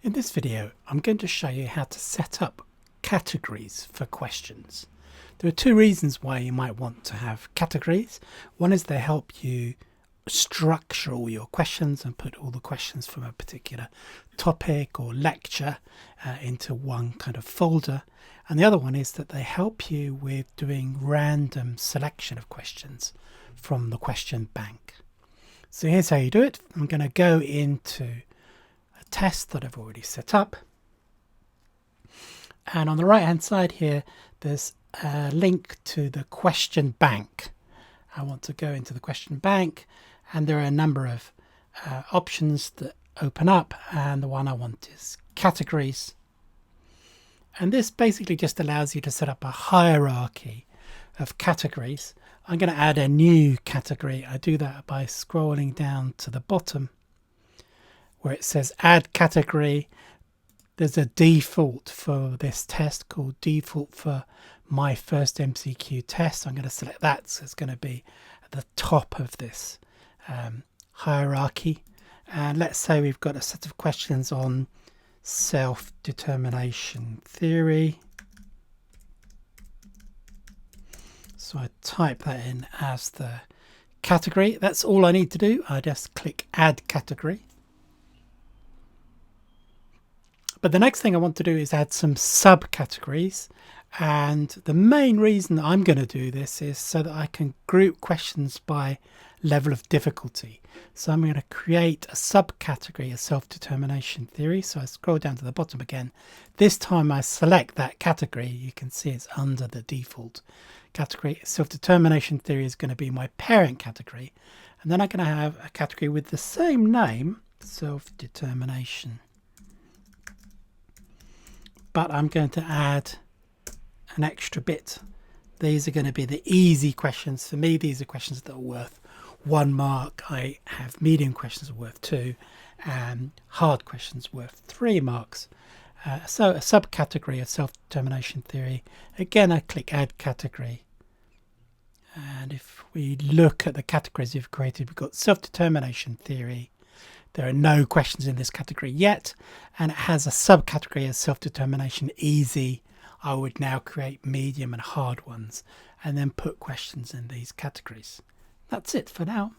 In this video, I'm going to show you how to set up categories for questions. There are two reasons why you might want to have categories. One is they help you structure all your questions and put all the questions from a particular topic or lecture into one kind of folder. And the other one is that they help you with doing random selection of questions from the question bank. So here's how you do it. I'm going to go into a test that I've already set up. And on the right hand side here, there's a link to the question bank. I want to go into the question bank, and there are a number of options that open up, and the one I want is categories. And this basically just allows you to set up a hierarchy of categories. I'm going to add a new category. I do that by scrolling down to the bottom where it says add category. There's a default for this test called default for my first MCQ test. I'm going to select that, so it's going to be at the top of this hierarchy. And let's say we've got a set of questions on self-determination theory. So I type that in as the category. That's all I need to do. I just click add category. But the next thing I want to do is add some subcategories. And the main reason that I'm going to do this is so that I can group questions by level of difficulty. So I'm going to create a subcategory of self-determination theory. So I scroll down to the bottom again. This time I select that category. You can see it's under the default category. Self-determination theory is going to be my parent category. And then I'm going to have a category with the same name, self-determination. But I'm going to add an extra bit. These are going to be the easy questions. For me, these are questions that are worth 1 mark. I have medium questions worth 2 and hard questions worth 3 marks. So a subcategory of self-determination theory. Again, I click add category. And if we look at the categories we've created, we've got self-determination theory. There are no questions in this category yet, and it has a subcategory of self-determination easy. I would now create medium and hard ones and then put questions in these categories. That's it for now.